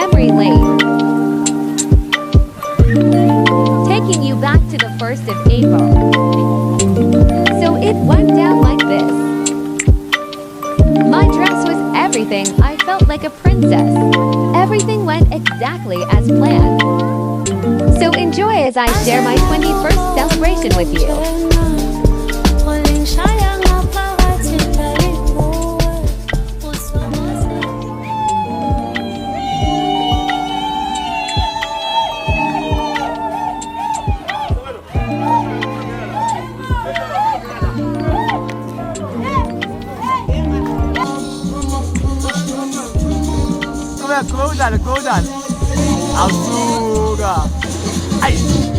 memory lane, taking you back to the 1st of April. So it went down like this. My dress was everything. I felt like a princess. Everything went exactly as planned. So enjoy as I share my 21st celebration with you. Go down. Azúcar. Ay.